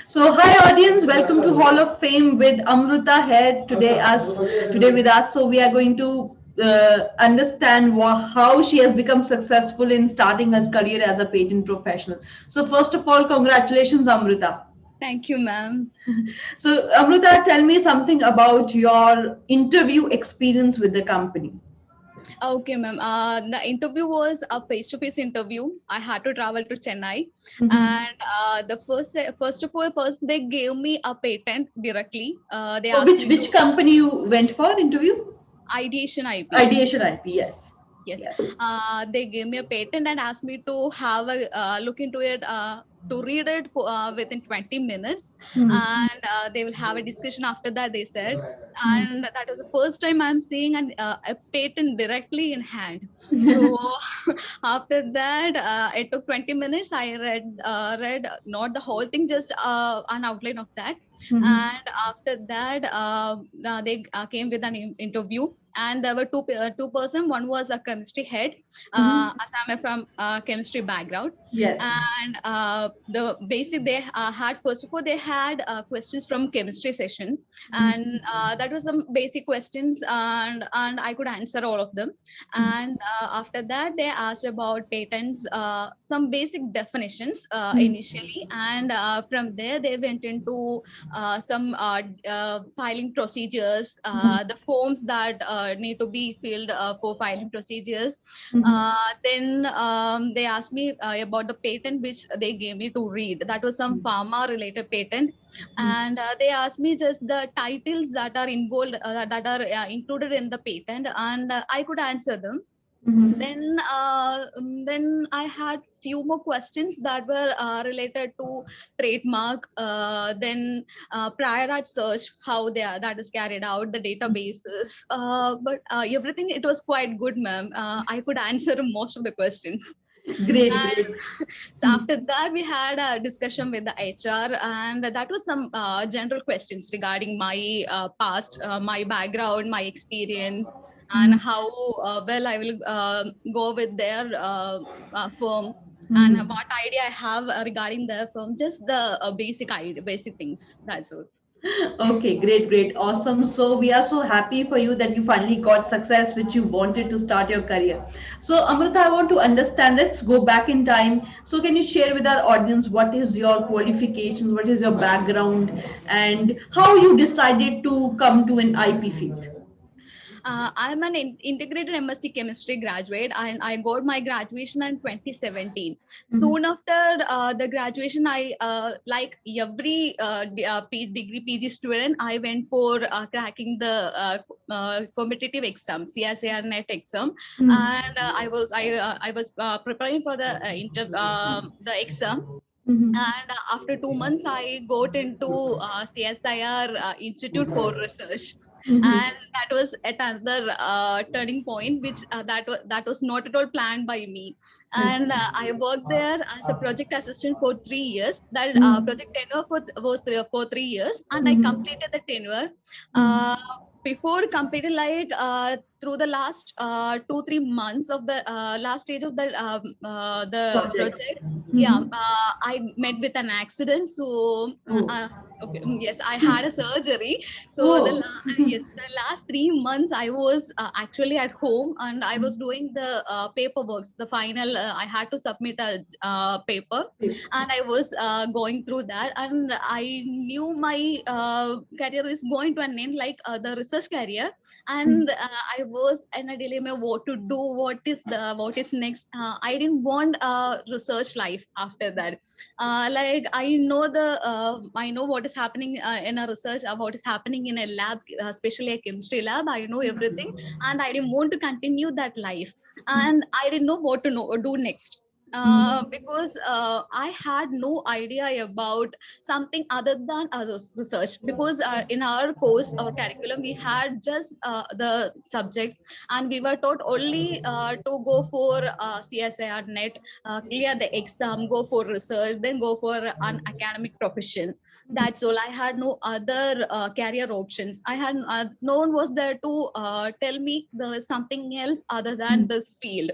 So, hi audience, welcome to Hall of Fame with Amruta here today with us. So, we are going to understand how she has become successful in starting her career as a patent professional. So, first of all, congratulations, Amruta. Thank you, ma'am. So, Amruta, tell me something about your interview experience with the company. Okay, ma'am. The interview was a face-to-face interview. I had to travel to Chennai, Mhm. and first they gave me a patent directly. They Oh, asked which me which to company you went for interview? ideation IP. Ideation IP, yes. Yes, Yes. they gave me a patent and asked me to have a look into it, to read it within 20 minutes, Hmm. and they will have a discussion after that. They said, and that was the first time I'm seeing a patent directly in hand. So after that, it took 20 minutes. I read not the whole thing, just an outline of that, Mhm. and after that, they came with an interview, and there were two person. One was a chemistry head, Mhm. as I'm from chemistry background, Yes. and the basic they had, first of all they had questions from chemistry session, and that was some basic questions, and I could answer all of them. And after that they asked about patents, some basic definitions initially, and from there they went into some filing procedures, the forms that need to be filled for filing procedures. Mhm. Then they asked me about the patent which they gave me to read. That was some pharma related patent, and they asked me just the titles that are involved, that are included in the patent, and I could answer them. Mhm. Then I had few more questions that were related to trademark, then prior art search, how that is carried out, the databases, but everything, it was quite good, ma'am. I could answer most of the questions. Great, And great. so after that we had a discussion with the HR, and that was some general questions regarding my past, my background, my experience, and Mhm. how well I will go with their firm, and Mhm. what idea I have regarding their firm, just the basic idea, basic things, that's all. Okay, great, great, awesome. So we are so happy for you that you finally got success which you wanted to start your career. So Amrita, I want to understand. Let's go back in time. So can you share with our audience what is your qualifications, what is your background, and how you decided to come to an IP field? I'm an integrated MSc chemistry graduate, and I got my graduation in 2017. Mhm. Soon after the graduation, I like every degree PG student, I went for cracking the competitive exam, CSIR NET exam, Mhm. and I was preparing for the exam. Mhm. And after 2 months, I got into CSIR Institute for Research, Mhm. and that was at another turning point, which that was not at all planned by me. And Okay. I worked there as a project assistant for 3 years. That Mhm. project tenure was for 3 years, and I Mhm. completed the tenure. Uh, Mhm. Before completed, like through the last 2-3 months of the last stage of the Project. project, yeah, Mhm. I met with an accident. So Oh. okay, yes, I had a surgery. So Oh. yes, the last 3 months I was actually at home, and I was doing the paperwork. The final, I had to submit a paper, and I was going through that, and I knew my career is going to an end, like the research career, and I was in a dilemma what to do, what is next. I didn't want a research life after that. Like I know what is happening in a research, what is happening in a lab, especially a chemistry lab. I know everything, and I didn't want to continue that life, and I didn't know what to do next. Because I had no idea about something other than research, because in our course or curriculum we had just the subject, and we were taught only to go for CSIR net, clear the exam, go for research, then go for an academic profession. That's all. I had no other career options. I had no one was there to tell me there is something else other than this field.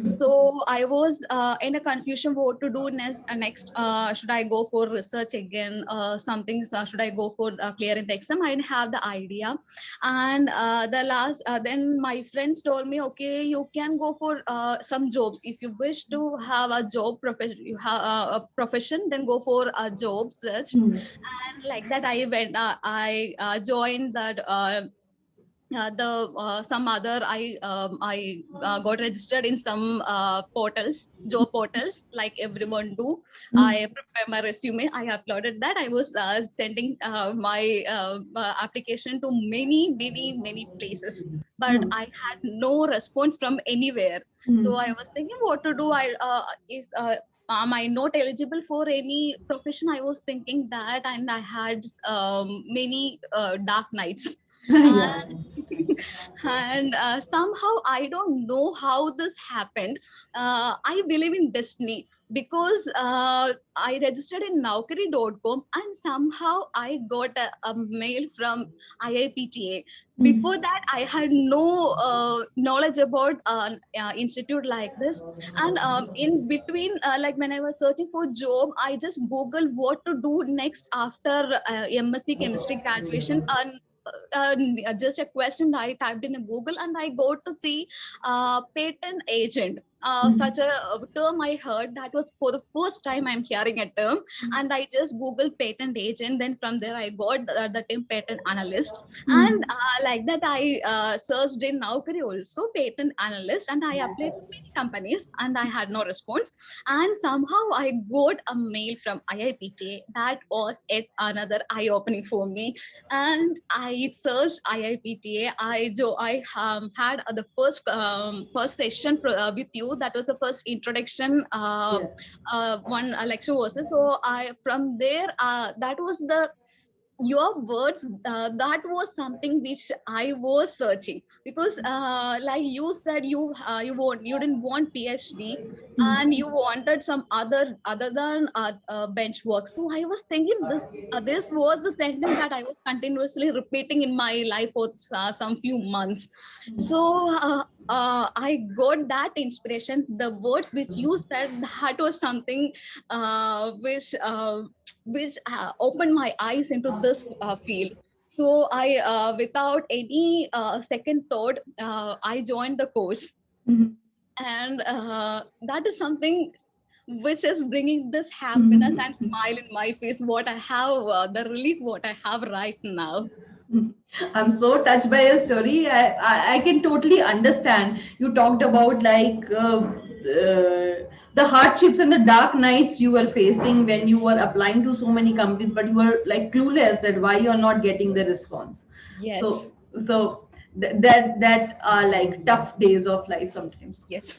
So I was in a confusion what to do next. Should I go for research again? Something, should I go for clearing the exam? I didn't have the idea. And then my friends told me, okay, you can go for some jobs. If you wish to have a job profession, you have a profession, then go for a job search. And like that, I went, I joined that the some other I got registered in some portals, job portals, like everyone do. I prepare my resume, I uploaded that. I was sending my application to many places, but I had no response from anywhere. So I was thinking what to do. I is am I not eligible for any profession? I was thinking that, and I had many dark nights. Yeah. And somehow I don't know how this happened. I believe in destiny, because I registered in naukri.com, and somehow I got a mail from IIPTA. Before that, I had no knowledge about institute like this. And in between, like when I was searching for job, I just googled what to do next after MSc chemistry graduation. And just a question I typed in a Google, and I got to see patent agent. Such a term I heard, that was for the first time I'm hearing a term. And I just Googled patent agent. Then from there I got the term patent analyst. And like that, I searched in Naukri also patent analyst, and I applied to many companies, and I had no response. And somehow I got a mail from IIPTA. That was yet another eye opening for me. And I searched IIPTA. I had the first session with you. That was the first introduction one lecture was. So I from there, that was the your words, that was something which I was searching. Because like you said, you didn't want PhD, and you wanted some other than bench work. So I was thinking this was the sentence that I was continuously repeating in my life for some few months. So I got that inspiration. The words which you said, that was something which opened my eyes into this field. So I, without any second thought, I joined the course. And that is something which is bringing this happiness and smile in my face. What I have, the relief what I have right now. I'm so touched by your story. I can totally understand. You talked about like the hardships and the dark nights you were facing when you were applying to so many companies, but you were like clueless that why you're not getting the response. Yes. So that are like tough days of life sometimes. Yes.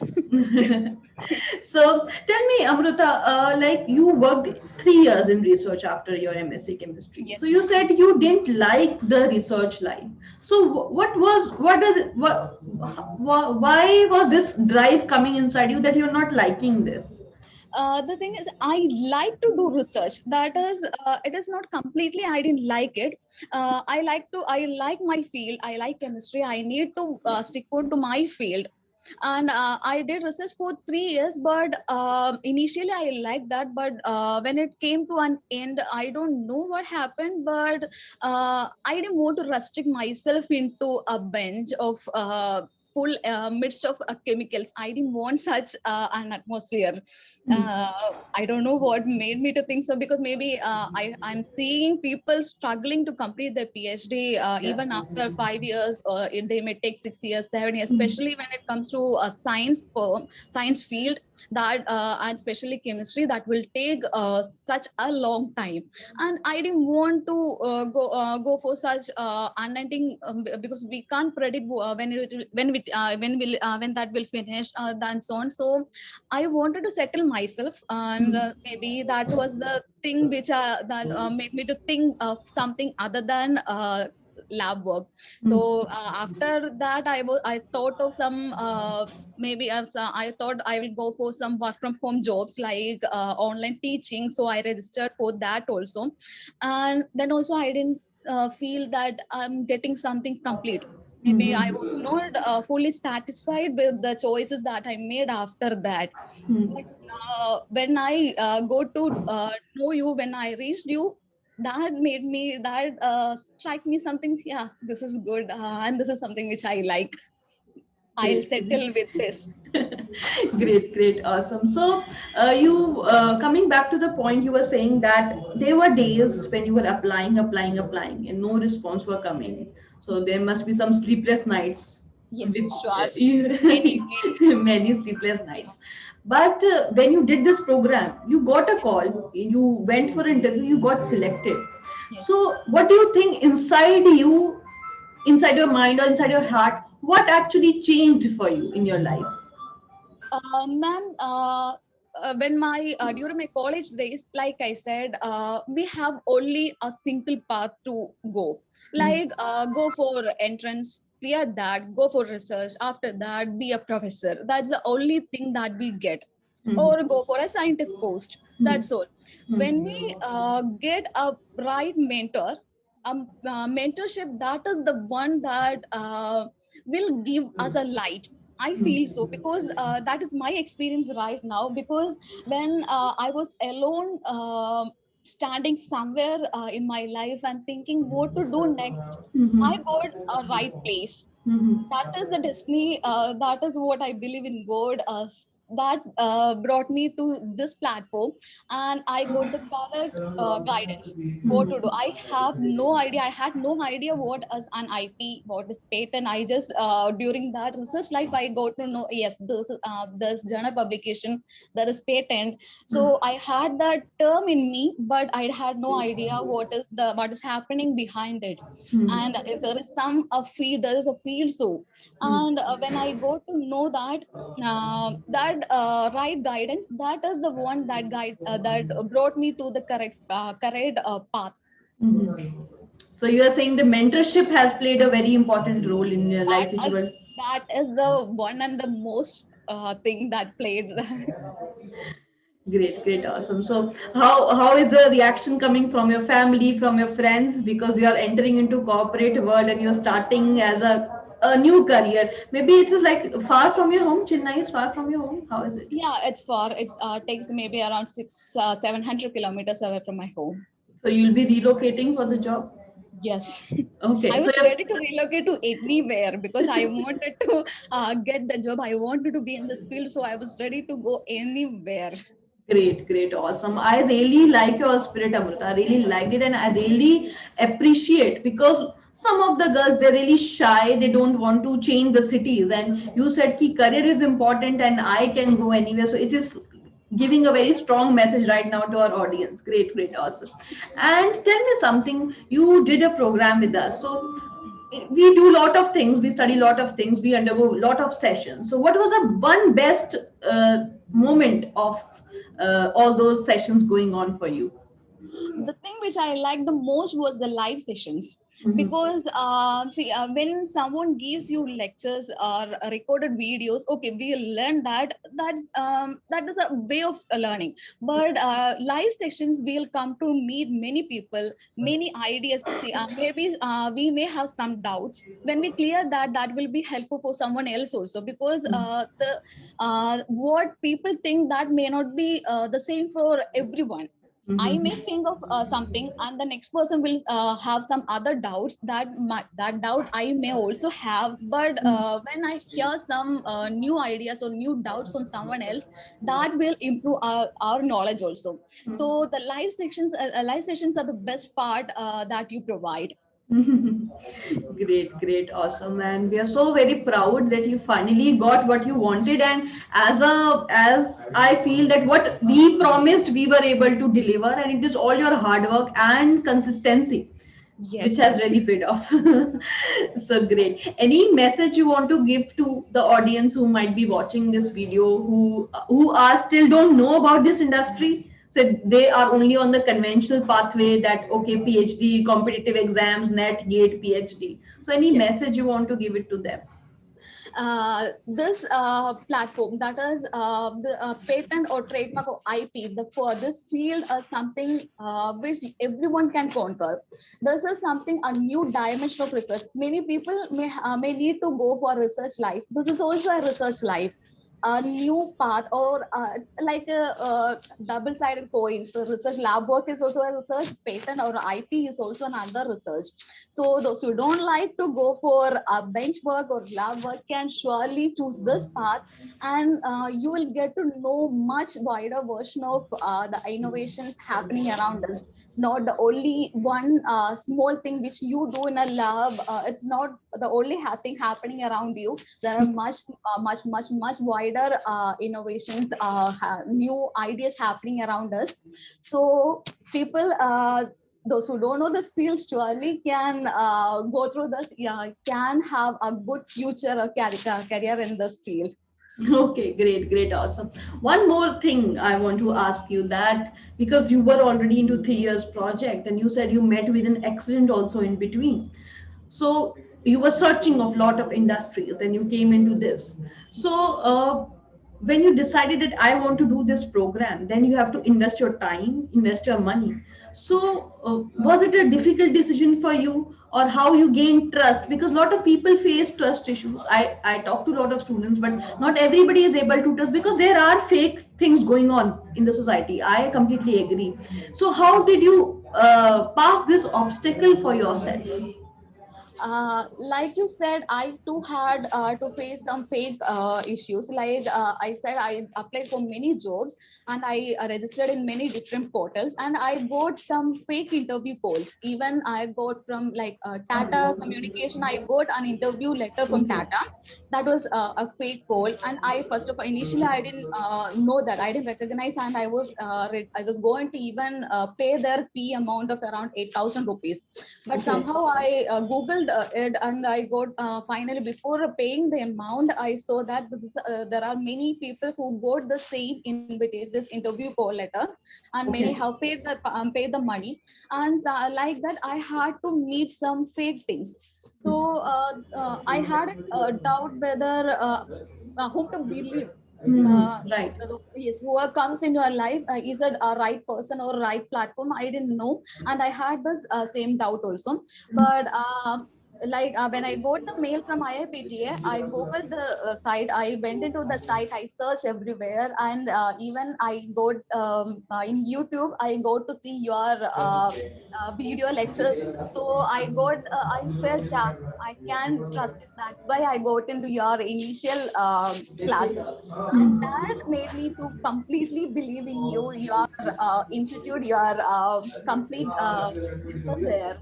So tell me, Amruta, like you worked 3 years in research after your MSc chemistry. Yes, So you ma'am. said you didn't like the research life. So what does it, why was this drive coming inside you that you're not liking this? The thing is, I like to do research. That is, it is not completely I didn't like it. I like my field. I like chemistry. I need to stick on to my field. And I did research for 3 years, but initially I liked that. But when it came to an end, I don't know what happened, but I didn't want to restrict myself into a bench of full midst of chemicals. I didn't want such an atmosphere. I don't know what made me to think so, because maybe I'm seeing people struggling to complete their PhD even after 5 years, or they may take 6 years, 7 years, especially when it comes to a science field, that and especially chemistry, that will take such a long time. And I didn't want to go for such unending, because we can't predict when that will finish, and so on. So I wanted to settle myself, and maybe that was the thing which that made me to think of something other than lab work. So after that, I thought of some maybe I thought I will go for some work from home jobs, like online teaching. So I registered for that also, and then also I didn't feel that I'm getting something complete. Maybe I was not fully satisfied with the choices that I made after that. But when I go to know you, when I reached you, that made me, that strike me something. Yeah, this is good, and this is something which I like. I'll Great. settle with this. Great, great, awesome. So, you coming back to the point, you were saying that there were days when you were applying, and no response were coming. So there must be some sleepless nights with Yes, sure. Many, many. many sleepless Yeah. nights. But when you did this program, you got a call, you went for an interview, you got selected. Yes. So, what do you think inside you, inside your mind or inside your heart, what actually changed for you in your life? Ma'am, when my during my college days, like I said, we have only a single path to go. Mm, Like go for entrance, clear that, go for research. After that, be a professor. That's the only thing that we get. mm, Or go for a scientist post. mm, That's all. When mm, we get a right mentor, mentorship, that is the one that will give us a light. I feel mm, so because that is my experience right now. Because when I was alone, standing somewhere in my life and thinking what to do next, I mhm, got a right place. mhm, That is the destiny. That is what I believe in God. That brought me to this platform, and I got the correct guidance. What to do? I have no idea. I had no idea what is an IP, what is patent. I just during that research life, I got to know, yes, this journal publication, there is patent. mhm, So I had that term in me, but I had no idea what is happening behind it. And mhm, if there is some a field, there is a field. So mhm, and when I got to know that right guidance, that is the one that that brought me to the correct path. mhm. So you are saying the mentorship has played a very important role in your that life, which is were that is the one and the most thing that played. great, great, awesome. So how is the reaction coming from your family, from your friends, because you are entering into corporate world and you're starting as a new career. Maybe it is like far from your home. Chennai is far from your home. How is it? Yeah, it's far. It's takes maybe around 700 kilometers away from my home. So you'll be relocating for the job. Yes. Okay, I so was you're ready to relocate to anywhere because I wanted to get the job. I wanted to be in this field, so I was ready to go anywhere. great, great, awesome. I really like your spirit, Amrita. I really liked it, and I really appreciate because some of the girls they're really shy. They don't want to change the cities, and you said ki career is important, and I can go anywhere. So it is giving a very strong message right now to our audience. Great, great, awesome. And tell me something. You did a program with us, so we do a lot of things, we study a lot of things, we undergo a lot of sessions. So what was the one best moment of all those sessions going on for you? The thing which I liked the most was the live sessions Mhm. because see when someone gives you lectures or recorded videos, okay, we learn that that is a way of learning. But live sessions we'll come to meet many people, many ideas. See, maybe we may have some doubts. When we clear that, that will be helpful for someone else also because the what people think that may not be the same for everyone. I may Mhm. think of something, and the next person will have some other doubts that doubt I may also have. But when I hear some new ideas or new doubts from someone else, that will improve our knowledge also. So the live sessions are the best part that you provide. Great, great, awesome, and we are so very proud that you finally got what you wanted. And as I feel that what we promised, we were able to deliver, and it is all your hard work and consistency which Yes, has ma'am. really paid off. So great. Any message you want to give to the audience who might be watching this video, who are still don't know about this industry? So they are only on the conventional pathway that okay, PhD, competitive exams, net, gate, PhD. So any Yes. message you want to give it to them? This platform, that is the patent or trademark or IP, for this field is something which everyone can conquer. This is something, a new dimension of research. Many people may need to go for research life. This is also a research life. a new path, or it's like a double-sided coin. So research lab work is also a research, patent or IP is also another research. So those who don't like to go for bench work or lab work can surely choose this path, and you will get to know much wider version of the innovations happening around us. Not the only one small thing which you do in a lab. It's not the only thing happening around you. There are much wider innovations, new ideas happening around us. So people, those who don't know this field surely can go through this, yeah, can have a good future or career in this field. Okay, great, great, awesome. One more thing I want to ask you, that because you were already into 3 years project and you said you met with an accident also in between. So you were searching of lot of industries, then you came into this. So when you decided that I want to do this program, then you have to invest your time, invest your money. So was it a difficult decision for you, or how you gain trust? Because a lot of people face trust issues. I talk to a lot of students, but not everybody is able to trust because there are fake things going on in the society. I completely agree. So how did you pass this obstacle for yourself? Like you said, I too had to face some fake issues. Like I said, I applied for many jobs, and I registered in many different portals, and I got some fake interview calls. Even I got from like Tata Communication, I got an interview letter from Tata. That was a fake call, and I first of all, initially I didn't know that, I didn't recognize, and I was going to even pay their fee amount of around 8,000 rupees. But Okay. somehow I googled it, and I got finally, before paying the amount, I saw that there are many people who got the same invitation, this interview call letter, and many Okay. have paid the money. And like that, I had to meet some fake things. So I had a doubt whether whom to believe. uh, Right. yes, whoever comes in your life, is it a right person or right platform? I didn't know, and I had this same doubt also. But like when I got the mail from IIPTA, I googled the site, I went into the site, I searched everywhere, and even I got in YouTube, I got to see your video lectures. So I felt, yeah, I can trust it. That's why I got into your initial class, and that made me to completely believe in you, your institute, your complete campus there.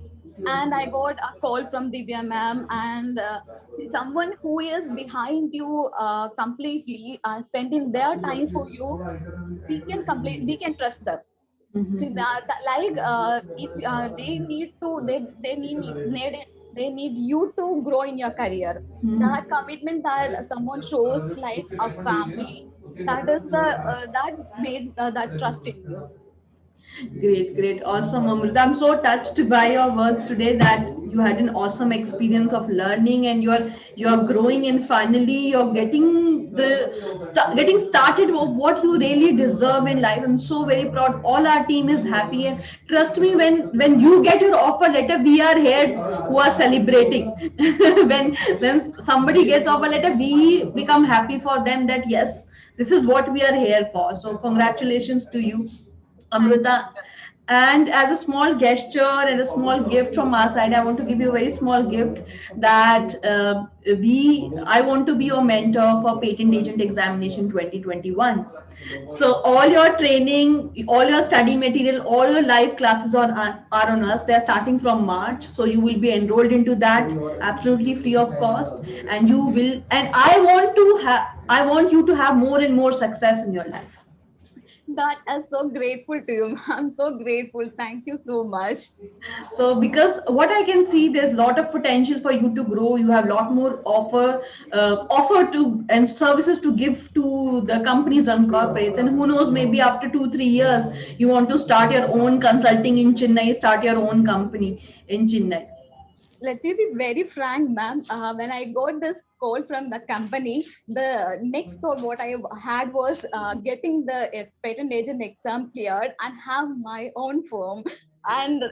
And I got a call from Divya ma'am, and see, someone who is behind you completely, spending their time for you, we can trust them. See that like if they need to, they need you to grow in your career. That commitment that someone shows, like a family, that is the that made that trust in you. Great, great, awesome, Amrita. I'm so touched by your words today that you had an awesome experience of learning and you're growing, and finally you're getting getting started with what you really deserve in life. I'm so very proud. All our team is happy, and trust me, when you get your offer letter, we are here who are celebrating. When somebody gets offer letter, we become happy for them that yes, this is what we are here for. So congratulations to you, Thank you. Amrita. And as a small gesture and a small gift from our side, I want to give you a very small gift that I want to be your mentor for Patent Agent Examination 2021. So all your training, all your study material, all your live classes are on us. They're starting from March. So you will be enrolled into that absolutely free of cost. And you will, and I want you to have more and more success in your life. That is so grateful to you. I'm so grateful. Thank you so much. So because what I can see, there's a lot of potential for you to grow. You have a lot more offer to and services to give to the companies and corporates, and who knows, maybe after 2 3 years you want to start your own consulting in Chennai, start your own company in Chennai. Let me be very frank, ma'am. When I got this call from the company, the next thought what I had was getting the patent agent exam cleared and have my own firm. And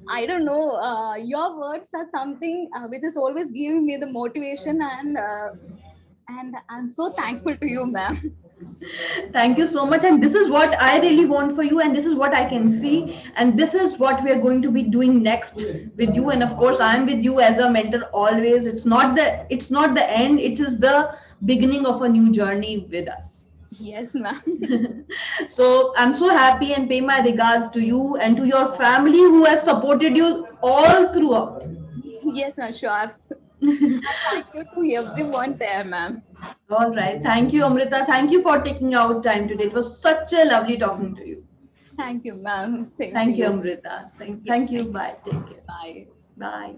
I don't know, your words are something which is always giving me the motivation, and And I'm so thankful to you, ma'am. Thank you so much. And this is what I really want for you, and this is what I can see. And this is what we are going to be doing next with you. And of course, I'm with you as a mentor always. It's not the end, it is the beginning of a new journey with us. Yes, ma'am. So I'm so happy and pay my regards to you and to your family who has supported you all throughout. Yes, ma'am, sure. And thank you to everyone there, ma'am. All right. Thank you, Amrita. Thank you for taking out time today. It was such a lovely talking to you. Thank you, ma'am. Same to Thank you, you. Amrita. Thank, Yes, thank you. thank you. Bye. Take care. Bye. Bye.